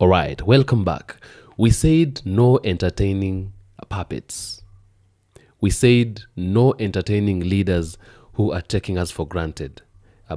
All right, welcome back. We said no entertaining puppets. We said no entertaining leaders who are taking us for granted.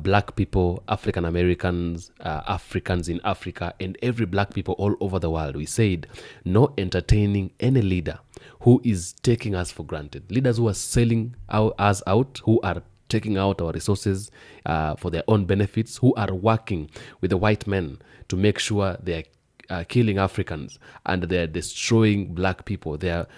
Black people, African Americans, Africans in Africa, and every black people all over the world. We said no entertaining any leader who is taking us for granted. Leaders who are selling us out, who are taking out our resources for their own benefits, who are working with the white men to make sure they are killing Africans and they're destroying black people. They're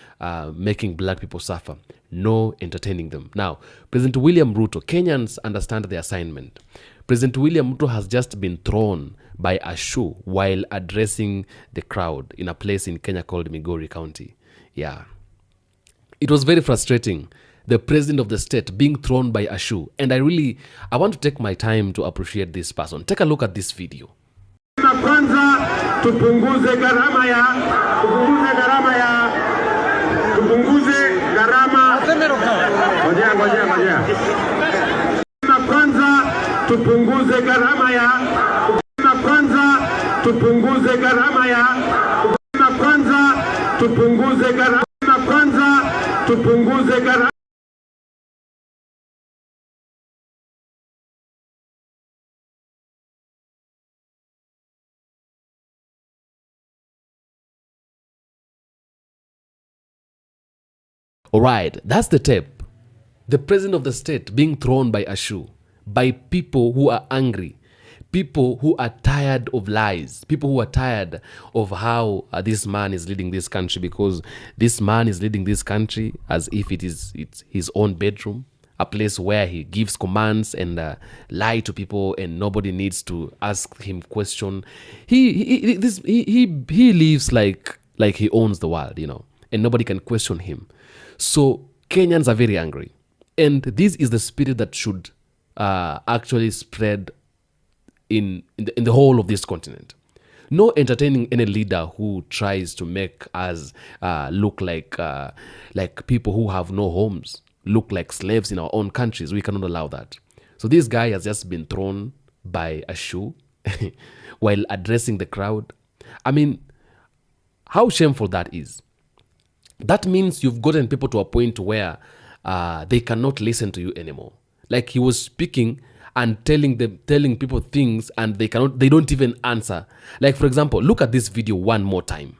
making black people suffer. No entertaining them. Now, President William Ruto, Kenyans understand the assignment. President William Ruto has just been thrown by a shoe while addressing the crowd in a place in Kenya called Migori County. Yeah. It was very frustrating. The president of the state being thrown by a shoe. And I want to take my time to appreciate this person. Take a look at this video. Kwanza tupunguze gharama ya tupunguze gharama kwanza tupunguze gharama ya kwanza tupunguze gharama ya kwanza tupunguze gharama kwanza tupunguze gharama. All right, that's the tape. The president of the state being thrown by a shoe by people who are angry, people who are tired of lies, people who are tired of how this man is leading this country, because this man is leading this country as if it's his own bedroom, a place where he gives commands and lie to people and nobody needs to ask him question. He lives like he owns the world, and nobody can question him. So Kenyans are very angry. And this is the spirit that should actually spread in the whole of this continent. No entertaining any leader who tries to make us look like people who have no homes, look like slaves in our own countries. We cannot allow that. So this guy has just been thrown by a shoe while addressing the crowd. I mean, how shameful that is. That means you've gotten people to a point where they cannot listen to you anymore. Like he was speaking and telling people things and they don't even answer. Like, for example, look at this video one more time.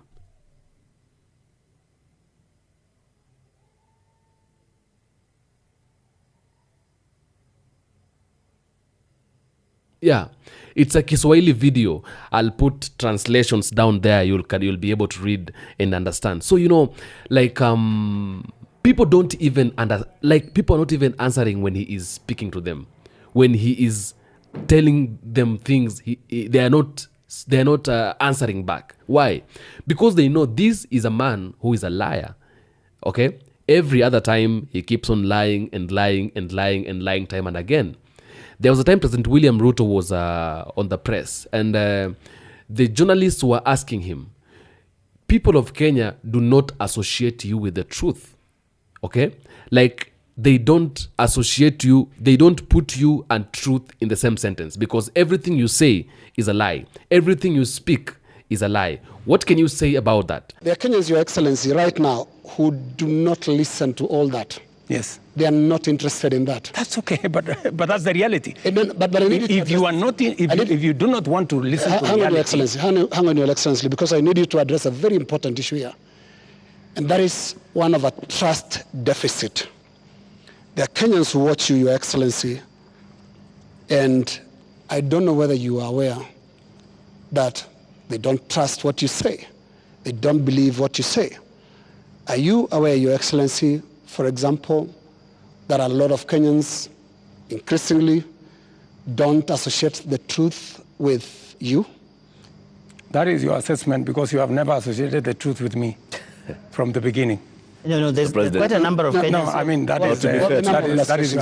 Yeah, it's a Kiswahili video. I'll put translations down there. You'll be able to read and understand. So people don't even people are not even answering when he is speaking to them. When he is telling them things, they are not answering back. Why? Because they know this is a man who is a liar. Okay? Every other time he keeps on lying and lying and lying and lying time and again. There was a time President William Ruto was on the press and the journalists were asking him, people of Kenya do not associate you with the truth. Okay? Like they don't associate you, they don't put you and truth in the same sentence because everything you say is a lie. Everything you speak is a lie. What can you say about that? There are Kenyans, Your Excellency, right now who do not listen to all that. Yes. They are not interested in that. That's okay, but that's the reality. But I need if you do not want to listen to reality. Hang on, Your Excellency, because I need you to address a very important issue here. And that is one of a trust deficit. There are Kenyans who watch you, Your Excellency, and I don't know whether you are aware that they don't trust what you say. They don't believe what you say. Are you aware, Your Excellency, for example, that a lot of Kenyans increasingly don't associate the truth with you? That is your assessment because you have never associated the truth with me from the beginning. No, there's quite a number of Kenyans. No, I mean, that is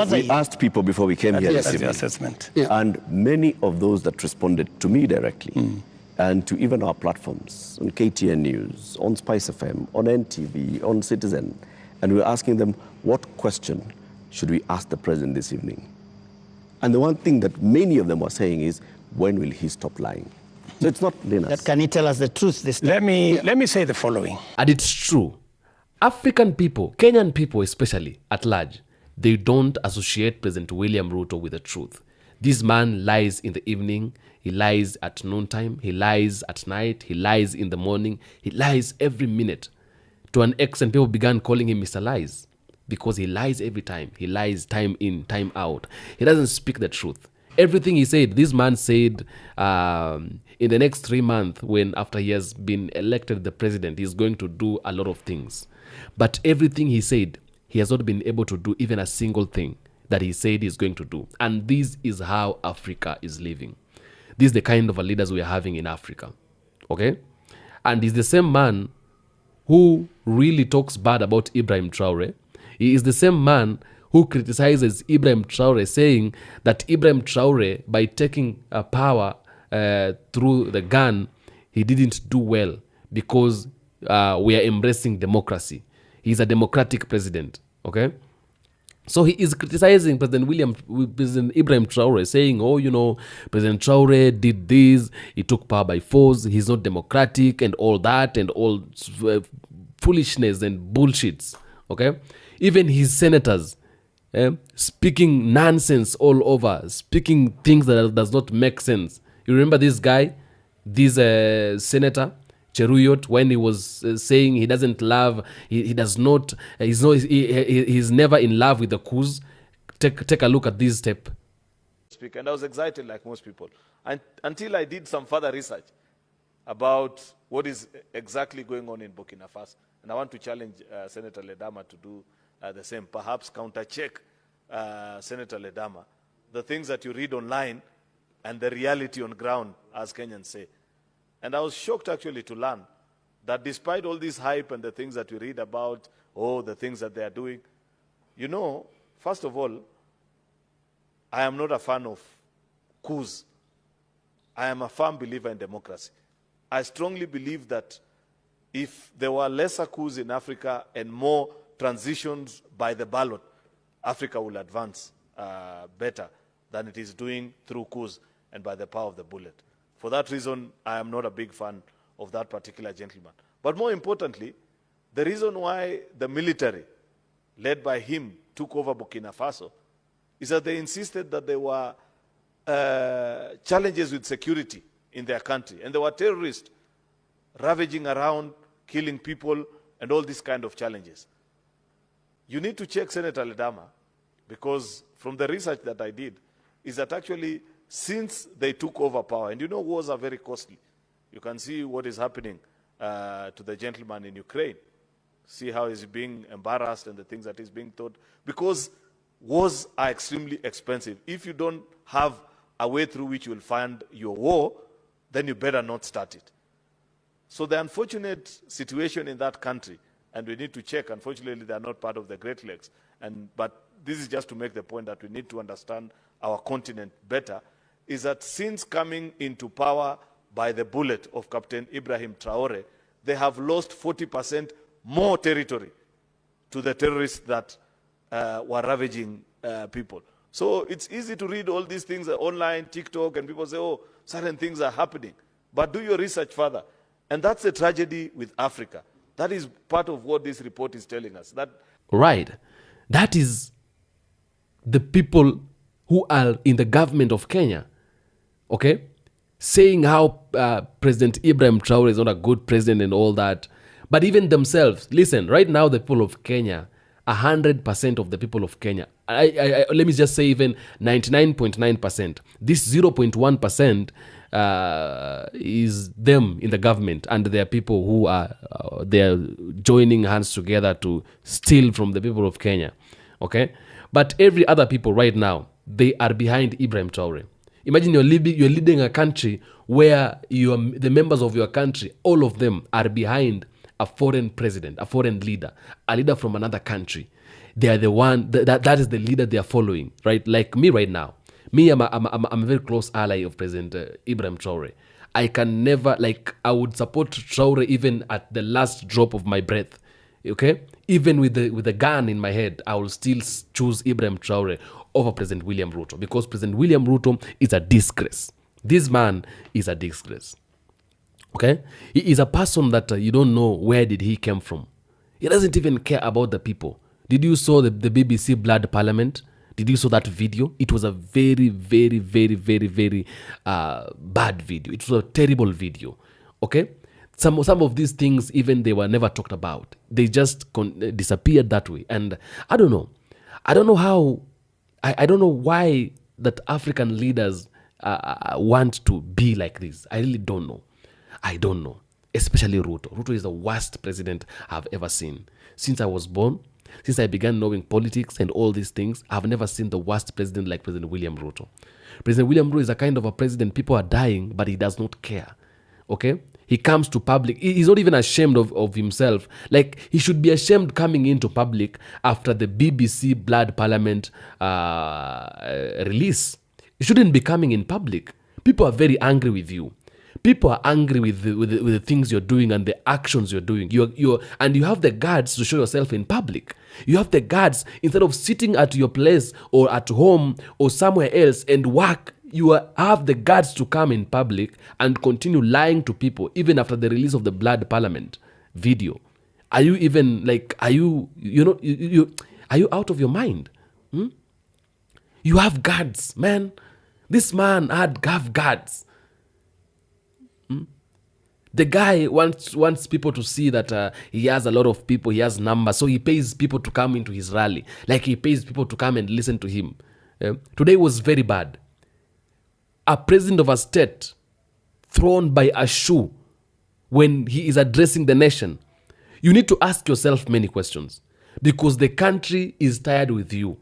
we asked people before we came here. That's the assessment. Yeah. And many of those that responded to me directly and to even our platforms on KTN News, on Spice FM, on NTV, on Citizen, and we were asking them, what question should we ask the president this evening? And the one thing that many of them were saying is, when will he stop lying? So it's not Linus. That can you tell us the truth this time? Let me say the following. And it's true. African people, Kenyan people especially, at large, they don't associate President William Ruto with the truth. This man lies in the evening, he lies at noontime, he lies at night, he lies in the morning, he lies every minute. To an extent, people began calling him Mr. Lies because he lies every time. He lies time in, time out. He doesn't speak the truth. Everything he said, this man said in the next 3 months, when after he has been elected the president, he's going to do a lot of things. But everything he said, he has not been able to do even a single thing that he said he's going to do. And this is how Africa is living. This is the kind of leaders we are having in Africa. Okay? And he's the same man who really talks bad about Ibrahim Traore. He is the same man who criticizes Ibrahim Traore, saying that Ibrahim Traore, by taking power through the gun, he didn't do well because we are embracing democracy. He's a democratic president, okay? So he is criticizing President Ibrahim Traore, saying, oh, you know, President Traore did this, he took power by force, he's not democratic and all that and all foolishness and bullshits, okay? Even his senators, speaking nonsense all over, speaking things that does not make sense. You remember this guy, this senator, Cheruyot, when he was saying he doesn't love, he's never in love with the coups. Take a look at this step. And I was excited like most people until I did some further research about what is exactly going on in Burkina Faso. And I want to challenge Senator Ledama to do the same, perhaps counter-check Senator Ledama, the things that you read online and the reality on ground, as Kenyans say. And I was shocked actually to learn that despite all this hype and the things that we read about, the things that they are doing, you know, first of all, I am not a fan of coups. I am a firm believer in democracy. I strongly believe that if there were lesser coups in Africa and more transitions by the ballot, Africa will advance better than it is doing through coups and by the power of the bullet. For that reason, I am not a big fan of that particular gentleman. But more importantly, the reason why the military, led by him, took over Burkina Faso is that they insisted that there were challenges with security in their country. And there were terrorists ravaging around, killing people, and all these kind of challenges. You need to check Senator Ledama, because from the research that I did, is that actually since they took over power, and you know wars are very costly. You can see what is happening to the gentleman in Ukraine. See how he's being embarrassed and the things that he's being taught. Because wars are extremely expensive. If you don't have a way through which you will fund your war, then you better not start it. So the unfortunate situation in that country, and we need to check, unfortunately they are not part of the Great Lakes, but this is just to make the point that we need to understand our continent better, is that since coming into power by the bullet of Captain Ibrahim Traore, they have lost 40% more territory to the terrorists that were ravaging people. So it's easy to read all these things online, TikTok, and people say, oh, certain things are happening. But do your research further. And that's the tragedy with Africa. That is part of what this report is telling us. Right. That is the people who are in the government of Kenya, okay, saying how President Ibrahim Traore is not a good president and all that. But even themselves, listen, right now the people of Kenya, 100% of the people of Kenya, let me just say even 99.9%, this 0.1% is them in the government, and there are people who are they are joining hands together to steal from the people of Kenya, okay? But every other people right now, they are behind Ibrahim Traore. Imagine you're leading a country where the members of your country, all of them are behind a foreign president, a foreign leader, a leader from another country. They are the one, that is the leader they are following, right? Like me right now. Me, I'm a very close ally of President Ibrahim Traore. I can never, I would support Traore even at the last drop of my breath, okay? Even with the gun in my head, I will still choose Ibrahim Traore over President William Ruto, because President William Ruto is a disgrace. This man is a disgrace. Okay? He is a person that you don't know where did he came from. He doesn't even care about the people. Did you saw the BBC Blood Parliament? Did you saw that video? It was a very, very, very, very, very bad video. It was a terrible video. Okay? Some of these things, even they were never talked about. They just disappeared that way. And I don't know. I don't know how, I don't know why that African leaders want to be like this. I really don't know. I don't know. Especially Ruto. Ruto is the worst president I've ever seen. Since I was born, since I began knowing politics and all these things, I've never seen the worst president like President William Ruto. President William Ruto is a kind of a president, people are dying, but he does not care. Okay? He comes to public. He's not even ashamed of himself. Like, he should be ashamed coming into public after the BBC Blood Parliament release. You shouldn't be coming in public. People are very angry with you. People are angry with the things you're doing and the actions you're doing. And you have the guts to show yourself in public. You have the guts, instead of sitting at your place or at home or somewhere else and work, have the guts to come in public and continue lying to people even after the release of the Blood Parliament video. Are you even like, are you out of your mind? You have guts, man. This man have guts. The guy wants people to see that he has a lot of people, he has numbers, so he pays people to come into his rally. Like, he pays people to come and listen to him. Today was very bad. A president of a state thrown by a shoe when he is addressing the nation. You need to ask yourself many questions, because the country is tired with you.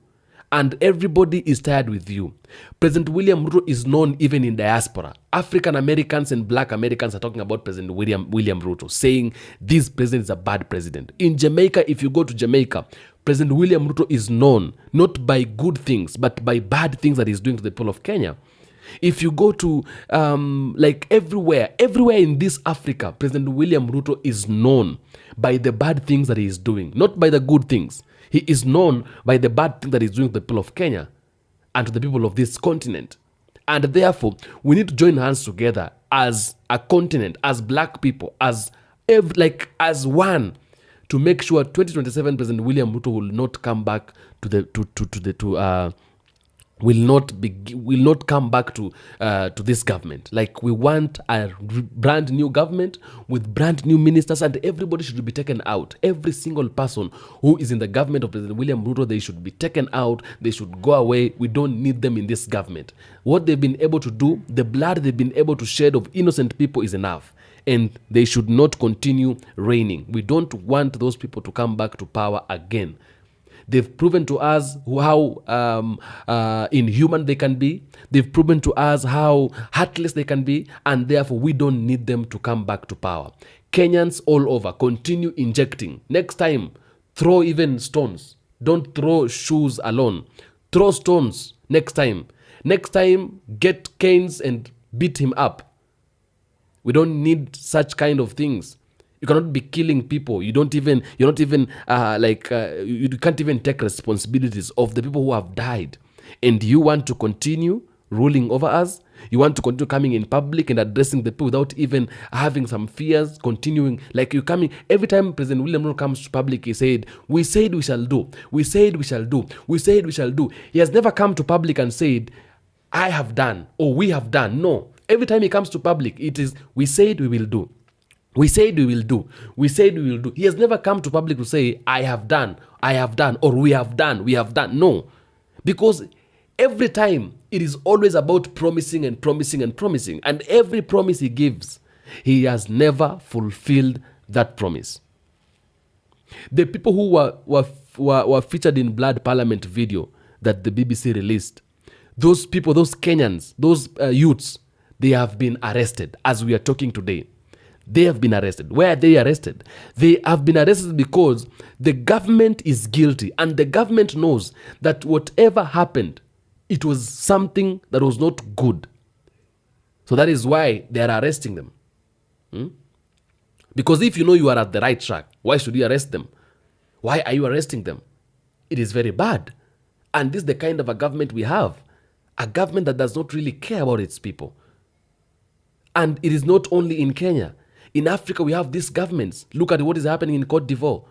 And everybody is tired with you. President William Ruto is known even in diaspora. African Americans and Black Americans are talking about President William Ruto, saying this president is a bad president. In Jamaica, if you go to Jamaica, President William Ruto is known not by good things, but by bad things that he's doing to the people of Kenya. If you go to like everywhere in this Africa, President William Ruto is known by the bad things that he is doing, not by the good things. He is known by the bad thing that he's doing to the people of Kenya and to the people of this continent. And therefore, we need to join hands together as a continent, as Black people, as one, to make sure 2027 President William Ruto will not come back will not come back to this government. Like, we want a brand new government with brand new ministers, and everybody should be taken out. Every single person who is in the government of President William Ruto, they should be taken out. They should go away. We don't need them in this government. What they've been able to do, the blood they've been able to shed of innocent people is enough. And they should not continue reigning. We don't want those people to come back to power again. They've proven to us how inhuman they can be. They've proven to us how heartless they can be. And therefore, we don't need them to come back to power. Kenyans all over, continue injecting. Next time, throw even stones. Don't throw shoes alone. Throw stones next time. Next time, get canes and beat him up. We don't need such kind of things. You cannot be killing people. You can't even take responsibilities of the people who have died. And you want to continue ruling over us? You want to continue coming in public and addressing the people without even having some fears, continuing, like you coming, every time President William Ruto comes to public, he said, we said we shall do, we said we shall do, we said we shall do. He has never come to public and said, I have done, or we have done. No. Every time he comes to public, it is, we said we will do. We said we will do. We said we will do. He has never come to public to say, I have done, or we have done, we have done. No. Because every time it is always about promising and promising and promising. And every promise he gives, he has never fulfilled that promise. The people who were featured in Blood Parliament video that the BBC released, those people, those Kenyans, those youths, they have been arrested as we are talking today. They have been arrested. Where are they arrested? They have been arrested because the government is guilty, and the government knows that whatever happened, it was something that was not good. So that is why they are arresting them. Because if you know you are at the right track, why should you arrest them? Why are you arresting them? It is very bad. And this is the kind of a government we have. A government that does not really care about its people. And it is not only in Kenya. In Africa, we have these governments. Look at what is happening in Cote d'Ivoire.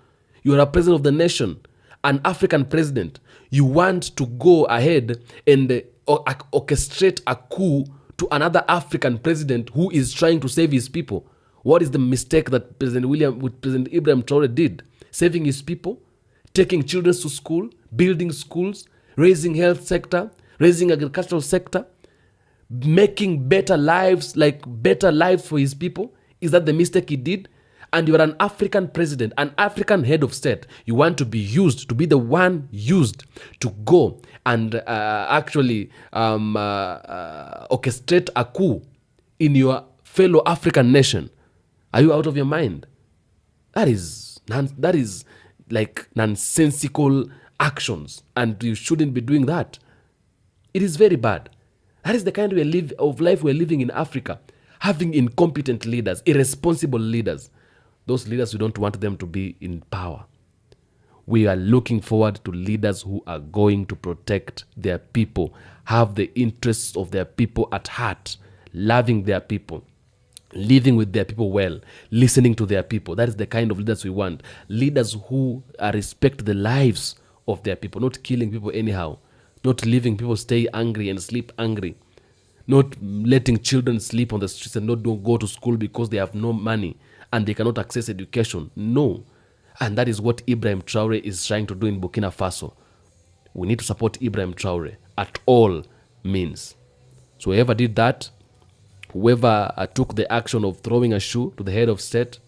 You are a president of the nation, an African president. You want to go ahead and orchestrate a coup to another African president who is trying to save his people. What is the mistake that President Ibrahim Traore did? Saving his people, taking children to school, building schools, raising health sector, raising agricultural sector, making better lives for his people. Is that the mistake he did? And you are an African president, an African head of state. You want to be used, to be the one used to go and orchestrate a coup in your fellow African nation. Are you out of your mind? That is like nonsensical actions, and you shouldn't be doing that. It is very bad. That is the kind of life we're living in Africa. Having incompetent leaders, irresponsible leaders. Those leaders, we don't want them to be in power. We are looking forward to leaders who are going to protect their people, have the interests of their people at heart, loving their people, living with their people well, listening to their people. That is the kind of leaders we want. Leaders who respect the lives of their people, not killing people anyhow, not leaving people stay angry and sleep angry, not letting children sleep on the streets and not go to school because they have no money and they cannot access education. No. And that is what Ibrahim Traore is trying to do in Burkina Faso. We need to support Ibrahim Traore at all means. So whoever did that, whoever took the action of throwing a shoe to the head of state,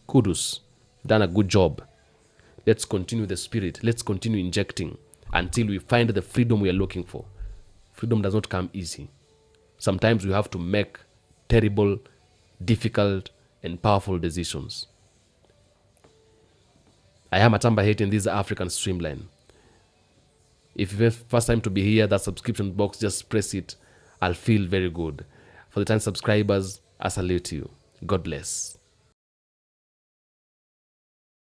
kudos. Done a good job. Let's continue the spirit. Let's continue injecting until we find the freedom we are looking for. Freedom does not come easy. Sometimes we have to make terrible, difficult, and powerful decisions. I am Atamba Hate, and this is African Streamline. If it's the first time to be here, that subscription box, just press it. I'll feel very good. For the 10 subscribers, I salute you. God bless.